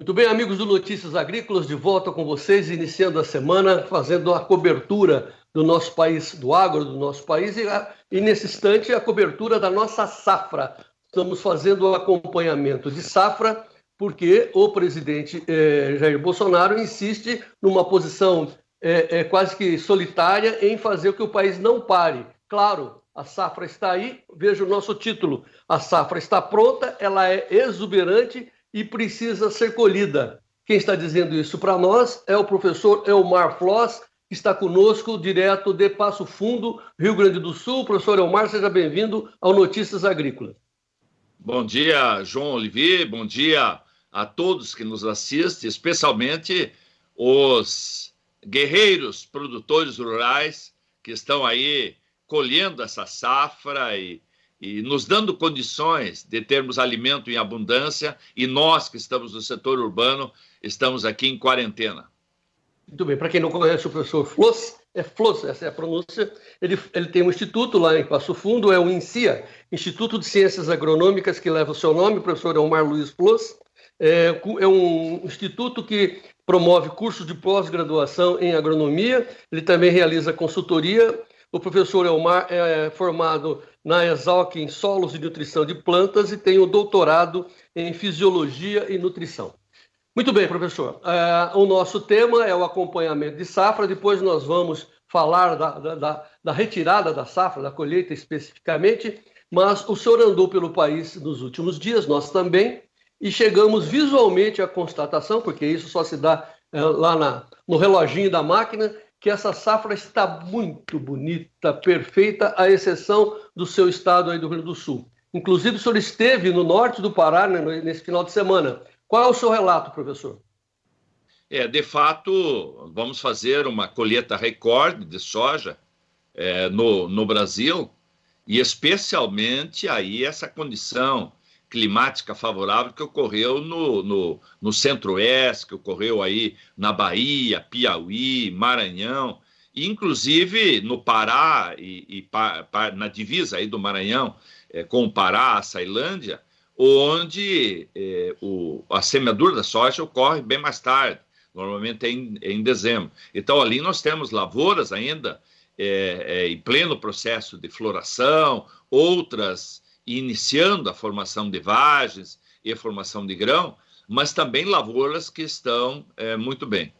Muito bem, amigos do Notícias Agrícolas, de volta com vocês, iniciando a semana, fazendo a cobertura do nosso país, do agro do nosso país, e nesse instante a cobertura da nossa safra. Estamos fazendo o acompanhamento de safra, porque o presidente Jair Bolsonaro insiste numa posição quase que solitária em fazer com que o país não pare. Claro, a safra está aí, veja o nosso título, a safra está pronta, ela é exuberante e precisa ser colhida. Quem está dizendo isso para nós é o professor Elmar Floss, que está conosco direto de Passo Fundo, Rio Grande do Sul. Professor Elmar, seja bem-vindo ao Notícias Agrícolas. Bom dia, João Olivier, bom dia a todos que nos assistem, especialmente os guerreiros produtores rurais que estão aí colhendo essa safra e nos dando condições de termos alimento em abundância, e nós que estamos no setor urbano estamos aqui em quarentena. Muito bem, para quem não conhece o professor Floss, essa é a pronúncia, ele tem um instituto lá em Passo Fundo, é o INCIA, Instituto de Ciências Agronômicas, que leva o seu nome, o professor Elmar Luiz Floss. É um instituto que promove cursos de pós-graduação em agronomia, ele também realiza consultoria. O professor Elmar é formado na Exalc em Solos e Nutrição de Plantas e tem um doutorado em Fisiologia e Nutrição. Muito bem, professor. O nosso tema é o acompanhamento de safra, depois nós vamos falar da retirada da safra, da colheita especificamente, mas o senhor andou pelo país nos últimos dias, nós também, e chegamos visualmente à constatação, porque isso só se dá lá no reloginho da máquina, que essa safra está muito bonita, perfeita, à exceção do seu estado aí do Rio Grande do Sul. Inclusive, o senhor esteve no norte do Pará, né, nesse final de semana. Qual é o seu relato, professor? De fato, vamos fazer uma colheita recorde de soja no Brasil, e especialmente aí essa condição climática favorável que ocorreu no Centro-Oeste, que ocorreu aí na Bahia, Piauí, Maranhão, e inclusive no Pará e na divisa aí do Maranhão com o Pará, a Ceilândia, onde a semeadura da soja ocorre bem mais tarde, normalmente em dezembro. Então ali nós temos lavouras ainda em pleno processo de floração, outras iniciando a formação de vagens e a formação de grão, mas também lavouras que estão muito bem.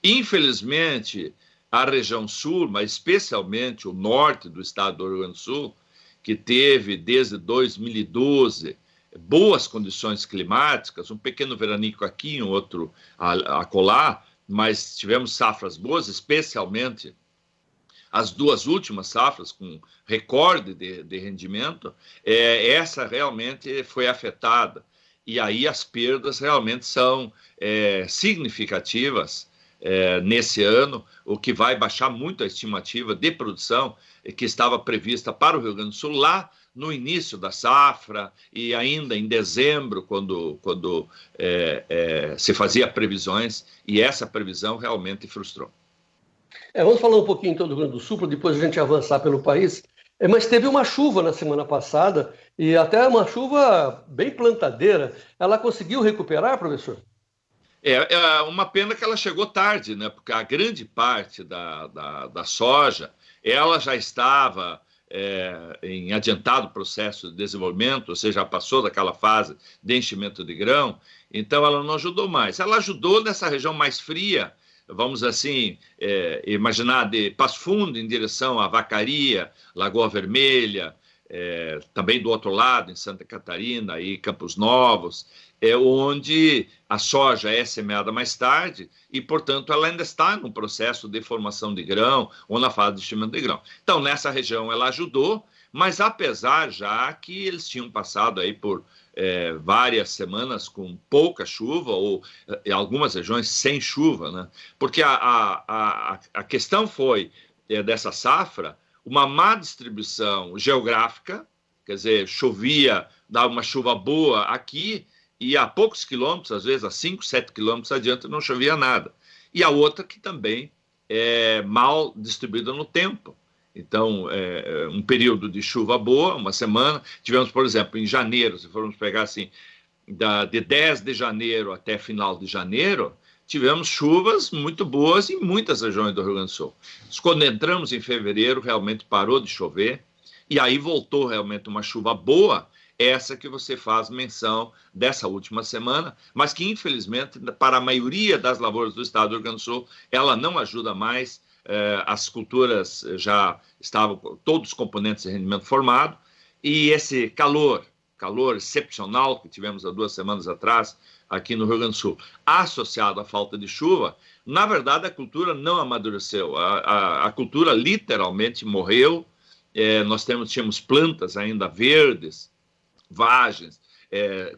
Infelizmente, a região sul, mas especialmente o norte do estado do Rio Grande do Sul, que teve desde 2012 boas condições climáticas, um pequeno veranico aqui, um outro acolá, mas tivemos safras boas, especialmente as duas últimas safras, com recorde de rendimento, essa realmente foi afetada. E aí as perdas realmente são significativas nesse ano, o que vai baixar muito a estimativa de produção que estava prevista para o Rio Grande do Sul lá no início da safra e ainda em dezembro, quando se fazia previsões, e essa previsão realmente frustrou. Vamos falar um pouquinho então do Rio Grande do Sul, para depois a gente avançar pelo país. Mas teve uma chuva na semana passada, e até uma chuva bem plantadeira. Ela conseguiu recuperar, professor? É uma pena que ela chegou tarde, né? Porque a grande parte da soja, ela já estava em adiantado processo de desenvolvimento, ou seja, já passou daquela fase de enchimento de grão, então ela não ajudou mais. Ela ajudou nessa região mais fria, vamos assim, imaginar de Passo Fundo em direção à Vacaria, Lagoa Vermelha, também do outro lado, em Santa Catarina e Campos Novos, onde a soja é semeada mais tarde e, portanto, ela ainda está no processo de formação de grão ou na fase de enchimento de grão. Então, nessa região ela ajudou, mas apesar já que eles tinham passado aí por várias semanas com pouca chuva, ou em algumas regiões sem chuva, né? Porque a questão foi, dessa safra, uma má distribuição geográfica, quer dizer, chovia, dava uma chuva boa aqui, e a poucos quilômetros, às vezes a 5, 7 quilômetros adiante, não chovia nada. E a outra que também é mal distribuída no tempo. Então, um período de chuva boa, uma semana. Tivemos, por exemplo, em janeiro, se formos pegar assim, de 10 de janeiro até final de janeiro, tivemos chuvas muito boas em muitas regiões do Rio Grande do Sul. Quando entramos em fevereiro, realmente parou de chover, e aí voltou realmente uma chuva boa, essa que você faz menção dessa última semana, mas que, infelizmente, para a maioria das lavouras do estado do Rio Grande do Sul, ela não ajuda mais. As culturas já estavam todos os componentes de rendimento formado, e esse calor excepcional que tivemos há 2 semanas atrás aqui no Rio Grande do Sul, associado à falta de chuva, na verdade a cultura não amadureceu, a cultura literalmente morreu. Nós tínhamos plantas ainda verdes, vagens,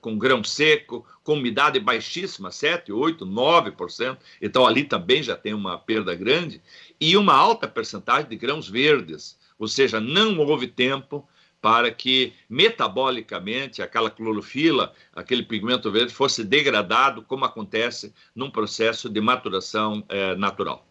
com grão seco, com umidade baixíssima, 7, 8, 9%, então ali também já tem uma perda grande, e uma alta percentagem de grãos verdes, ou seja, não houve tempo para que metabolicamente aquela clorofila, aquele pigmento verde, fosse degradado, como acontece num processo de maturação natural.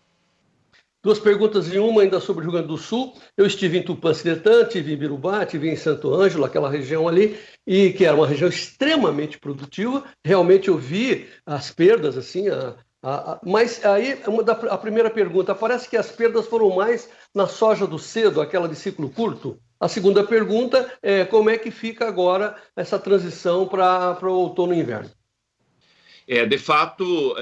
2 perguntas em uma, ainda sobre o Rio Grande do Sul. Eu estive em Tupã-Siretã, estive em Birubá, estive em Santo Ângelo, aquela região ali, e que era uma região extremamente produtiva. Realmente eu vi as perdas, assim, mas aí a primeira pergunta, parece que as perdas foram mais na soja do cedo, aquela de ciclo curto. A segunda pergunta é como é que fica agora essa transição para o outono e inverno? De fato,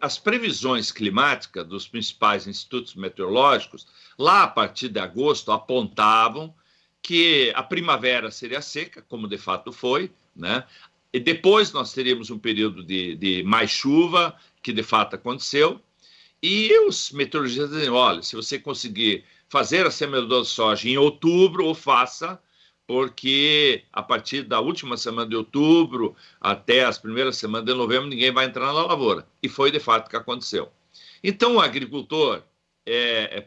as previsões climáticas dos principais institutos meteorológicos, lá a partir de agosto, apontavam que a primavera seria seca, como de fato foi, né? E depois nós teríamos um período de mais chuva, que de fato aconteceu, e os meteorologistas dizem, olha, se você conseguir fazer a semeadura de soja em outubro, ou faça, porque a partir da última semana de outubro até as primeiras semanas de novembro, ninguém vai entrar na lavoura. E foi de fato o que aconteceu. Então o agricultor,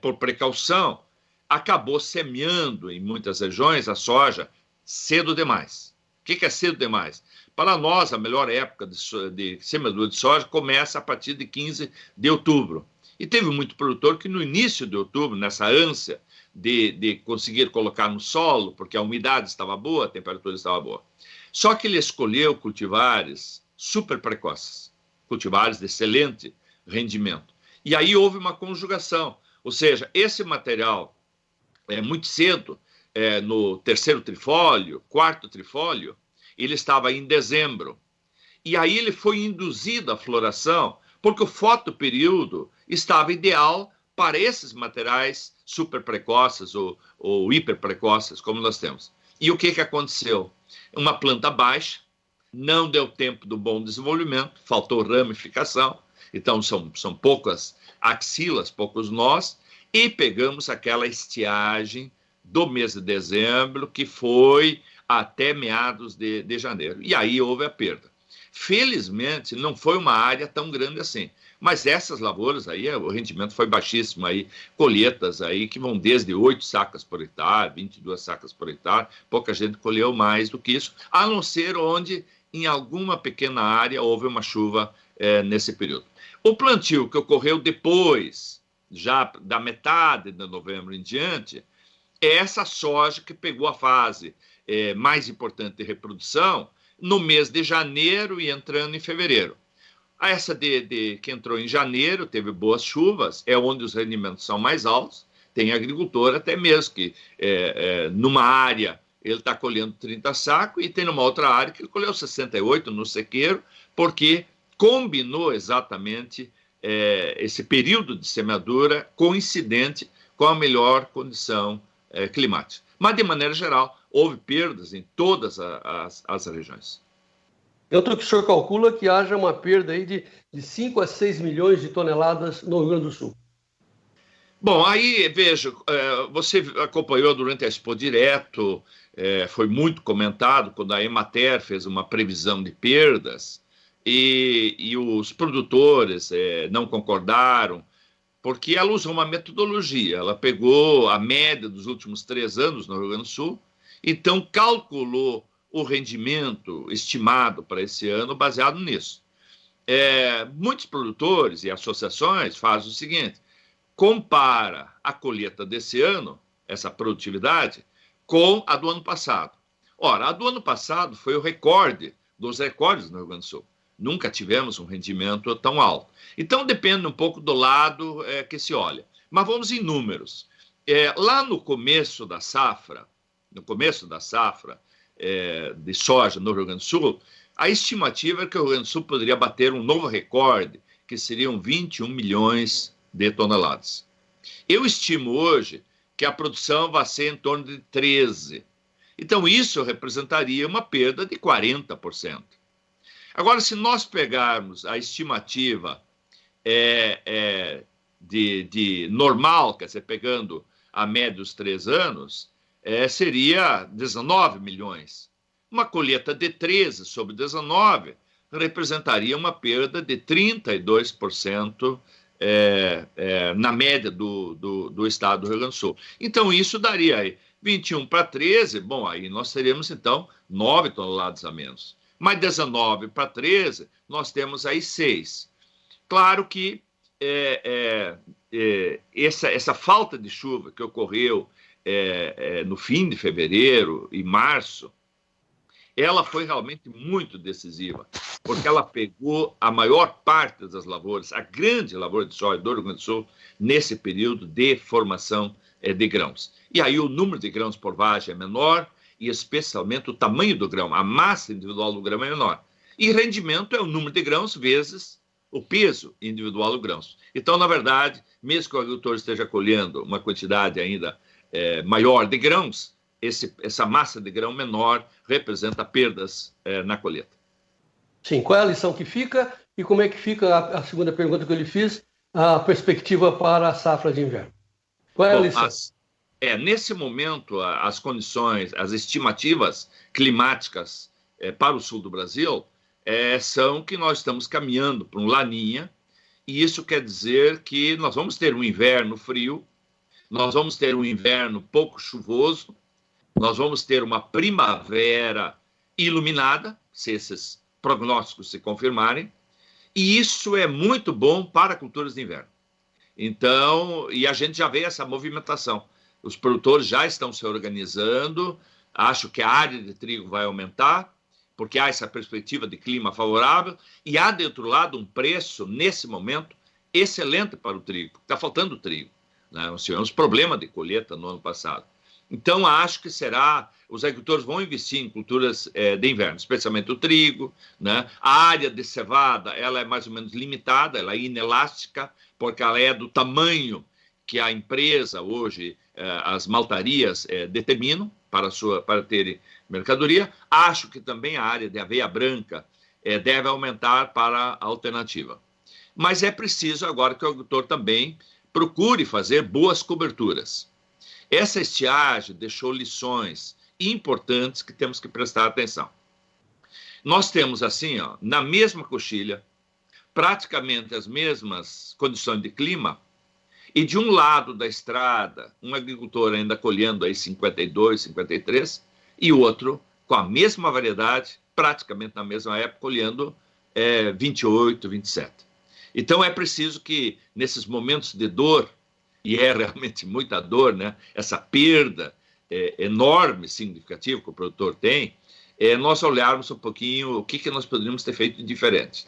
por precaução, acabou semeando em muitas regiões a soja cedo demais. O que é cedo demais? Para nós, a melhor época de semeadura de soja começa a partir de 15 de outubro. E teve muito produtor que no início de outubro, nessa ânsia de conseguir colocar no solo, porque a umidade estava boa, a temperatura estava boa. Só que ele escolheu cultivares super precoces, cultivares de excelente rendimento. E aí houve uma conjugação, ou seja, esse material muito cedo, no 3º trifólio, 4º trifólio, ele estava em dezembro. E aí ele foi induzido à floração, porque o fotoperíodo estava ideal para esses materiais super precoces ou hiper precoces, como nós temos. E o que aconteceu? Uma planta baixa, não deu tempo do bom desenvolvimento, faltou ramificação, então são poucas axilas, poucos nós, e pegamos aquela estiagem do mês de dezembro, que foi até meados de janeiro. E aí houve a perda. Felizmente, não foi uma área tão grande assim. Mas essas lavouras aí, o rendimento foi baixíssimo aí, colheitas aí que vão desde 8 sacas por hectare, 22 sacas por hectare, pouca gente colheu mais do que isso, a não ser onde em alguma pequena área houve uma chuva nesse período. O plantio que ocorreu depois, já da metade de novembro em diante, é essa soja que pegou a fase mais importante de reprodução no mês de janeiro e entrando em fevereiro. Essa que entrou em janeiro, teve boas chuvas, é onde os rendimentos são mais altos. Tem agricultor até mesmo que, numa área, ele está colhendo 30 sacos e tem numa outra área que ele colheu 68 no sequeiro, porque combinou exatamente esse período de semeadura coincidente com a melhor condição climática. Mas, de maneira geral, houve perdas em todas as regiões. Quanto que o senhor calcula que haja uma perda aí de 5 a 6 milhões de toneladas no Rio Grande do Sul? Bom, aí, veja, você acompanhou durante a Expo Direto, foi muito comentado quando a Emater fez uma previsão de perdas e os produtores não concordaram, porque ela usou uma metodologia, ela pegou a média dos últimos 3 anos no Rio Grande do Sul, então calculou o rendimento estimado para esse ano baseado nisso. Muitos produtores e associações fazem o seguinte, compara a colheita desse ano, essa produtividade, com a do ano passado. Ora, a do ano passado foi o recorde dos recordes no Rio Grande do Sul. Nunca tivemos um rendimento tão alto. Então, depende um pouco do lado que se olha. Mas vamos em números. Lá no começo da safra de soja no Rio Grande do Sul, a estimativa é que o Rio Grande do Sul poderia bater um novo recorde, que seriam 21 milhões de toneladas. Eu estimo hoje que a produção vai ser em torno de 13. Então, isso representaria uma perda de 40%. Agora, se nós pegarmos a estimativa de normal, quer dizer, pegando a média dos 3 anos, seria 19 milhões. Uma colheita de 13 sobre 19 representaria uma perda de 32% na média do estado do Rio Grande do Sul. Então, isso daria aí 21 para 13, bom, aí nós teríamos, então, 9 toneladas a menos. Mas 19 para 13, nós temos aí 6. Claro que essa falta de chuva que ocorreu no fim de fevereiro e março, ela foi realmente muito decisiva, porque ela pegou a maior parte das lavouras, a grande lavoura de soja do Rio Grande do Sul, nesse período de formação de grãos. E aí o número de grãos por vagem é menor, e especialmente o tamanho do grão, a massa individual do grão é menor. E rendimento é o número de grãos vezes o peso individual do grãos. Então, na verdade, mesmo que o agricultor esteja colhendo uma quantidade ainda maior de grãos, essa massa de grão menor representa perdas na colheita. Sim, qual é a lição que fica e como é que fica a segunda pergunta que eu lhe fiz, a perspectiva para a safra de inverno? Qual é a lição? Nesse momento, as condições, as estimativas climáticas para o sul do Brasil são que nós estamos caminhando para um laninha, e isso quer dizer que nós vamos ter um inverno frio, nós vamos ter um inverno pouco chuvoso, nós vamos ter uma primavera iluminada, se esses prognósticos se confirmarem, e isso é muito bom para culturas de inverno. Então, e a gente já vê essa movimentação. Os produtores já estão se organizando, acho que a área de trigo vai aumentar, porque há essa perspectiva de clima favorável, e há, de outro lado, um preço, nesse momento, excelente para o trigo, porque está faltando trigo, né? Nós tivemos problema de colheita no ano passado. Então, acho que os agricultores vão investir em culturas de inverno, especialmente o trigo, né? A área de cevada, ela é mais ou menos limitada, ela é inelástica, porque ela é do tamanho que a empresa hoje, as maltarias determinam para terem mercadoria. Acho que também a área de aveia branca deve aumentar para a alternativa. Mas é preciso agora que o agricultor também procure fazer boas coberturas. Essa estiagem deixou lições importantes que temos que prestar atenção. Nós temos, assim, na mesma coxilha, praticamente as mesmas condições de clima, e de um lado da estrada, um agricultor ainda colhendo aí 52, 53, e outro com a mesma variedade, praticamente na mesma época, colhendo 28, 27. Então é preciso que, nesses momentos de dor, e é realmente muita dor, né? Essa perda enorme, significativa que o produtor tem, nós olharmos um pouquinho o que nós poderíamos ter feito de diferente.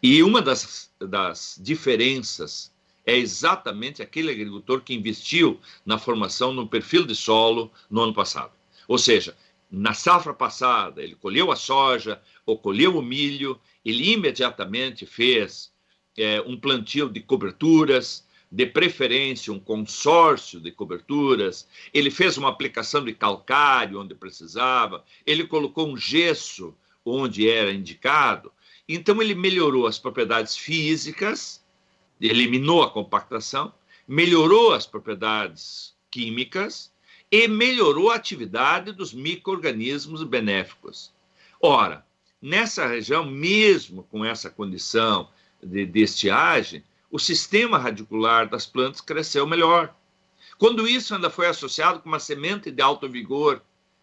E uma das diferenças é exatamente aquele agricultor que investiu na formação no perfil de solo no ano passado. Ou seja, na safra passada, ele colheu a soja ou colheu o milho, ele imediatamente fez um plantio de coberturas, de preferência um consórcio de coberturas, ele fez uma aplicação de calcário onde precisava, ele colocou um gesso onde era indicado. Então ele melhorou as propriedades físicas, eliminou a compactação, melhorou as propriedades químicas e melhorou a atividade dos micro-organismos benéficos. Ora, nessa região, mesmo com essa condição de estiagem, o sistema radicular das plantas cresceu melhor. Quando isso ainda foi associado com uma semente de alto vigor,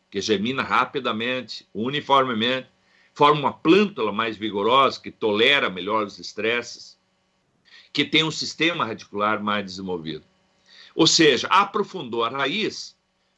que germina rapidamente, uniformemente, forma uma plântula mais vigorosa, que tolera melhor os estresses, que tem um sistema radicular mais desenvolvido. Ou seja, aprofundou a raiz.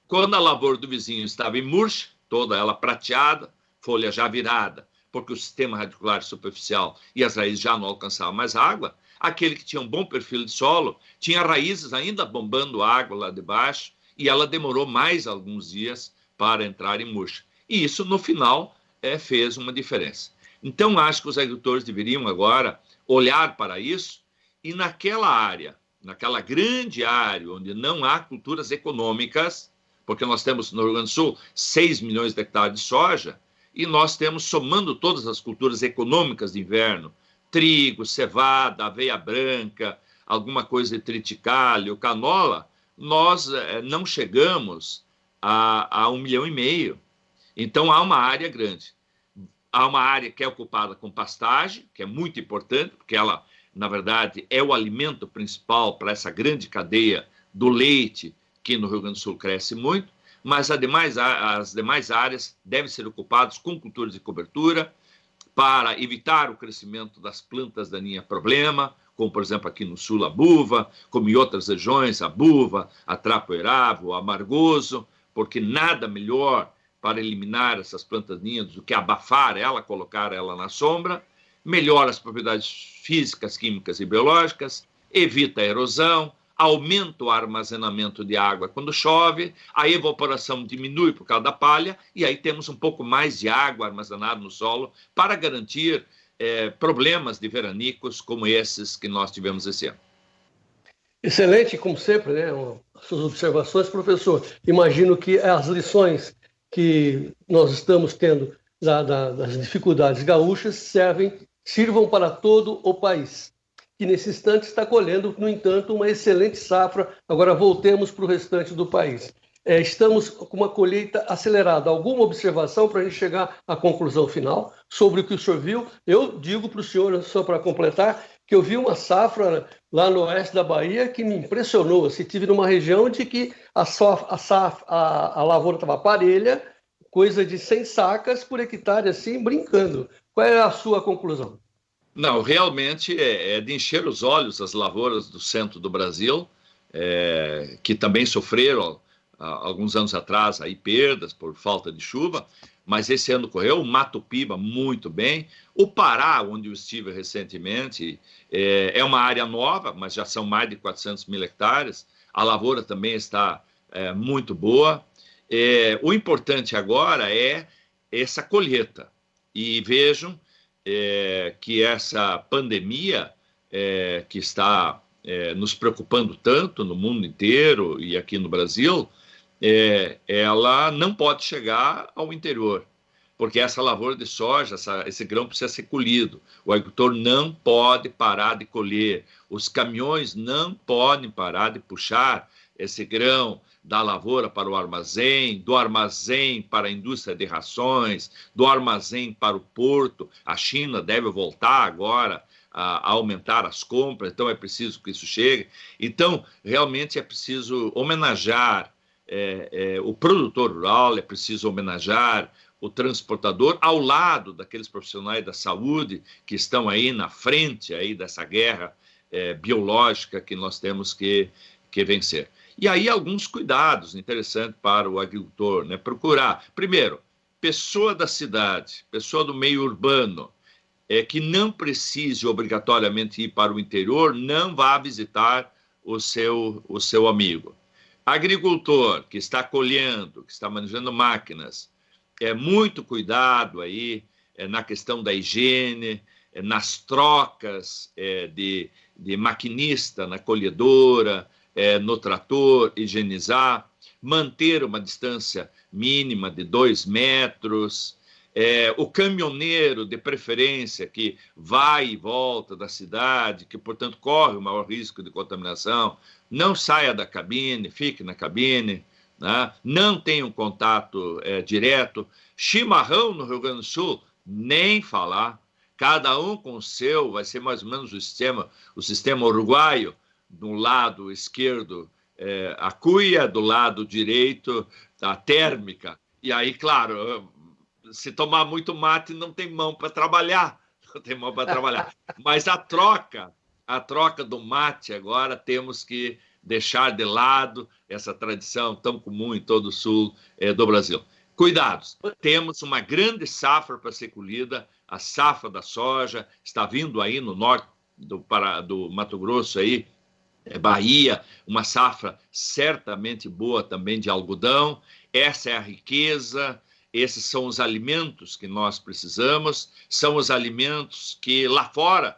Quando a lavoura do vizinho estava em murcha, toda ela prateada, folha já virada, porque o sistema radicular superficial e as raízes já não alcançavam mais água. Aquele que tinha um bom perfil de solo tinha raízes ainda bombando água lá de baixo e ela demorou mais alguns dias para entrar em murcha. E isso, no final, fez uma diferença. Então, acho que os agricultores deveriam agora olhar para isso e naquela área, naquela grande área onde não há culturas econômicas, porque nós temos no Rio Grande do Sul 6 milhões de hectares de soja, e nós temos, somando todas as culturas econômicas de inverno, trigo, cevada, aveia branca, alguma coisa de triticálio, canola, nós não chegamos a 1,5 milhão. Então, há uma área grande. Há uma área que é ocupada com pastagem, que é muito importante, porque ela, na verdade, é o alimento principal para essa grande cadeia do leite, que no Rio Grande do Sul cresce muito, mas as demais áreas devem ser ocupadas com culturas de cobertura para evitar o crescimento das plantas daninhas problema, como, por exemplo, aqui no sul a buva, como em outras regiões a buva, a trapoeravo, o amargoso, porque nada melhor para eliminar essas plantas daninhas do que abafar ela, colocar ela na sombra, melhora as propriedades físicas, químicas e biológicas, evita a erosão, aumenta o armazenamento de água quando chove, a evaporação diminui por causa da palha, e aí temos um pouco mais de água armazenada no solo para garantir problemas de veranicos como esses que nós tivemos esse ano. Excelente, como sempre, né? Suas observações, professor. Imagino que as lições que nós estamos tendo das dificuldades gaúchas sirvam para todo o país, que nesse instante está colhendo, no entanto, uma excelente safra. Agora voltemos para o restante do país. Estamos com uma colheita acelerada. Alguma observação para a gente chegar à conclusão final sobre o que o senhor viu? Eu digo para o senhor, só para completar, que eu vi uma safra lá no oeste da Bahia que me impressionou. Assim, estive numa região de que a lavoura estava parelha, coisa de 100 sacas por hectare, assim, brincando. Qual é a sua conclusão? Não, realmente é de encher os olhos as lavouras do centro do Brasil, que também sofreram alguns anos atrás aí perdas por falta de chuva, mas esse ano correu. O Mato Piba muito bem. O Pará, onde eu estive recentemente, é uma área nova, mas já são mais de 400 mil hectares. A lavoura também está muito boa. O importante agora é essa colheita. E vejam que essa pandemia que está nos preocupando tanto no mundo inteiro e aqui no Brasil, ela não pode chegar ao interior, porque essa lavoura de soja, esse grão precisa ser colhido. O agricultor não pode parar de colher, os caminhões não podem parar de puxar esse grão da lavoura para o armazém, do armazém para a indústria de rações, do armazém para o porto. A China deve voltar agora a aumentar as compras, então é preciso que isso chegue. Então, realmente é preciso homenagear o produtor rural, é preciso homenagear o transportador, ao lado daqueles profissionais da saúde que estão aí na frente aí dessa guerra biológica que nós temos que vencer. E aí alguns cuidados interessantes para o agricultor, né? Procurar, primeiro, pessoa da cidade, pessoa do meio urbano, que não precise obrigatoriamente ir para o interior, não vá visitar o seu amigo. Agricultor que está colhendo, que está manejando máquinas, muito cuidado aí na questão da higiene, nas trocas de maquinista na colhedora, no trator, higienizar, manter uma distância mínima de 2 metros, o caminhoneiro, de preferência, que vai e volta da cidade, que, portanto, corre o maior risco de contaminação, não saia da cabine, fique na cabine, né? Não tenha um contato direto. Chimarrão no Rio Grande do Sul, nem falar. Cada um com o seu, vai ser mais ou menos o sistema uruguaio, do lado esquerdo a cuia, do lado direito a térmica. E aí, claro, se tomar muito mate, não tem mão para trabalhar. Não tem mão para trabalhar. Mas a troca do mate agora temos que deixar de lado essa tradição tão comum em todo o sul do Brasil. Cuidados, temos uma grande safra para ser colhida, a safra da soja está vindo aí no norte do Mato Grosso, aí, Bahia, uma safra certamente boa também de algodão. Essa é a riqueza, esses são os alimentos que nós precisamos, são os alimentos que lá fora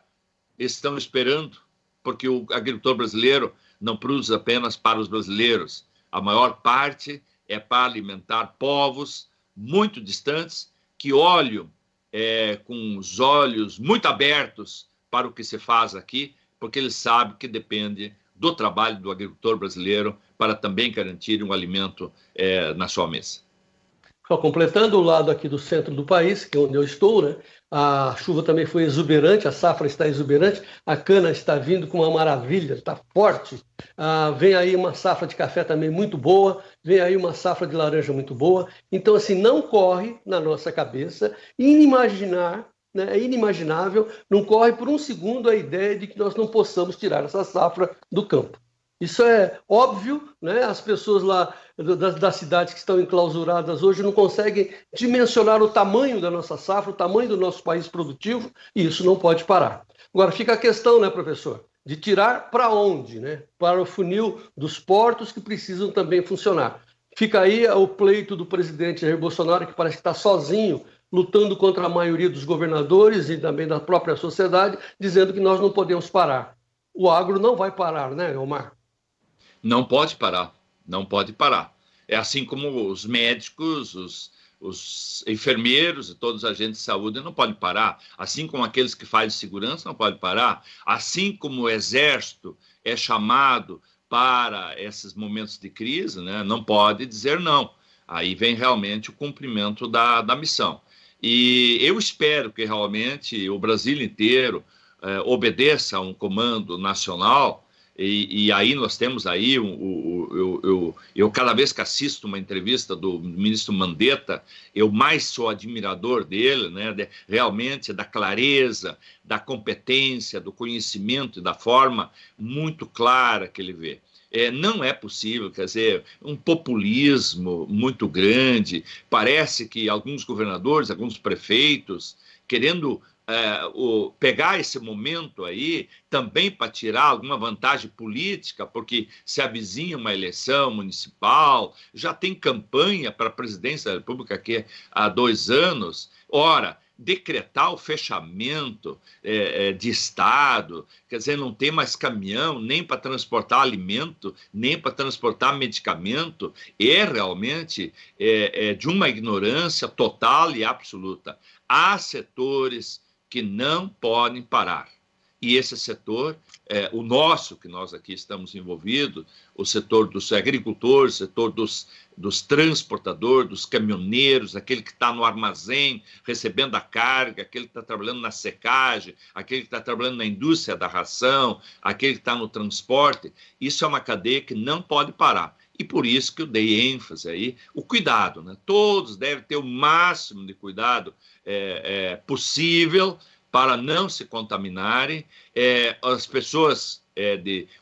estão esperando, porque o agricultor brasileiro não produz apenas para os brasileiros, a maior parte é para alimentar povos muito distantes que olham com os olhos muito abertos para o que se faz aqui, porque eles sabem que depende do trabalho do agricultor brasileiro para também garantir um alimento na sua mesa. Só completando o lado aqui do centro do país, que é onde eu estou, né? A chuva também foi exuberante, a safra está exuberante, a cana está vindo com uma maravilha, está forte. Vem aí uma safra de café também muito boa, vem aí uma safra de laranja muito boa. Então, assim, não corre na nossa cabeça inimaginar, né? É inimaginável, não corre por um segundo a ideia de que nós não possamos tirar essa safra do campo. Isso é óbvio, né? As pessoas lá das cidades que estão enclausuradas hoje não conseguem dimensionar o tamanho da nossa safra, o tamanho do nosso país produtivo, e isso não pode parar. Agora fica a questão, né, professor, de tirar para onde, né? Para o funil dos portos que precisam também funcionar. Fica aí o pleito do presidente Jair Bolsonaro, que parece que está sozinho, lutando contra a maioria dos governadores e também da própria sociedade, dizendo que nós não podemos parar. O agro não vai parar, né, Omar? Não pode parar, não pode parar. É assim como os médicos, os enfermeiros e todos os agentes de saúde não podem parar, assim como aqueles que fazem segurança não podem parar, assim como o exército é chamado para esses momentos de crise, né, não pode dizer não. Aí vem realmente o cumprimento da missão. E eu espero que realmente o Brasil inteiro obedeça a um comando nacional. E aí nós temos aí, eu cada vez que assisto uma entrevista do ministro Mandetta, eu mais sou admirador dele, né, realmente da clareza, da competência, do conhecimento e da forma muito clara que ele vê. Não é possível, quer dizer, um populismo muito grande, parece que alguns governadores, alguns prefeitos, querendo pegar esse momento aí também para tirar alguma vantagem política, porque se avizinha uma eleição municipal, já tem campanha para a presidência da República aqui há 2 anos. Ora, decretar o fechamento de Estado, quer dizer, não tem mais caminhão nem para transportar alimento, nem para transportar medicamento, realmente de uma ignorância total e absoluta. Há setores que não podem parar. E esse setor, o nosso, que nós aqui estamos envolvidos, o setor dos agricultores, o setor dos transportadores, dos caminhoneiros, aquele que está no armazém recebendo a carga, aquele que está trabalhando na secagem, aquele que está trabalhando na indústria da ração, aquele que está no transporte, isso é uma cadeia que não pode parar. E por isso que eu dei ênfase aí, o cuidado, né? Todos devem ter o máximo de cuidado possível para não se contaminarem. As pessoas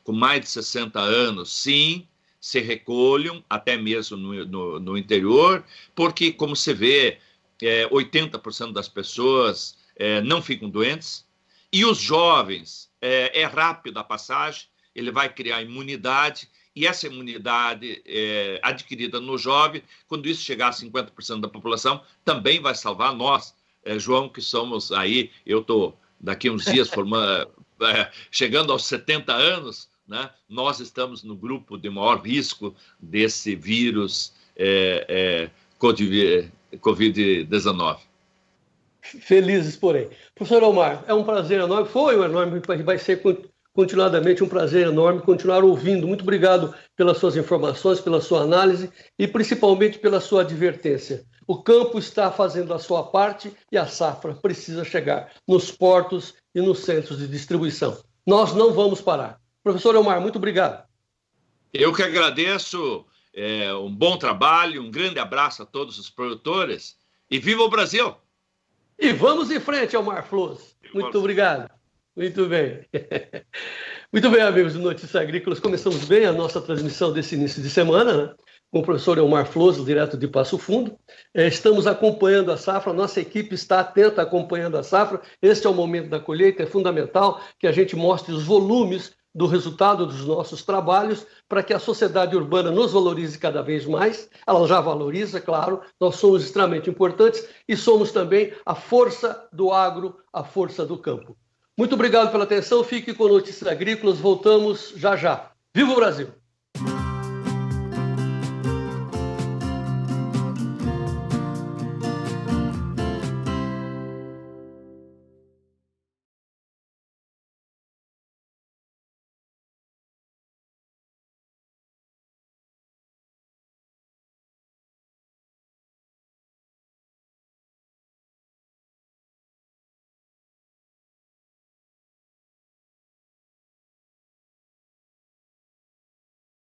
com mais de 60 anos, sim, se recolham, até mesmo no interior, porque, como você vê, 80% das pessoas não ficam doentes, e os jovens, é rápida a passagem, ele vai criar imunidade, e essa imunidade adquirida no jovem, quando isso chegar a 50% da população, também vai salvar nós, João, que somos aí, eu estou daqui uns dias chegando aos 70 anos, né? Nós estamos no grupo de maior risco desse vírus Covid-19. Felizes, porém. Professor Omar, é um prazer enorme, foi um enorme, vai ser continuadamente um prazer enorme continuar ouvindo. Muito obrigado pelas suas informações, pela sua análise e principalmente pela sua advertência. O campo está fazendo a sua parte e a safra precisa chegar nos portos e nos centros de distribuição. Nós não vamos parar. Professor Omar, muito obrigado. Eu que agradeço, um bom trabalho, um grande abraço a todos os produtores e viva o Brasil! E vamos em frente, Omar Flores. Muito obrigado. Muito bem. Muito bem, amigos do Notícias Agrícolas. Começamos bem a nossa transmissão desse início de semana, né? com o professor Elmar Flores, direto de Passo Fundo. Estamos acompanhando a safra, nossa equipe está atenta acompanhando a safra. Este é o momento da colheita, é fundamental que a gente mostre os volumes do resultado dos nossos trabalhos para que a sociedade urbana nos valorize cada vez mais. Ela já valoriza, claro, nós somos extremamente importantes e somos também a força do agro, a força do campo. Muito obrigado pela atenção, fique com Notícias Agrícolas, voltamos já já. Viva o Brasil!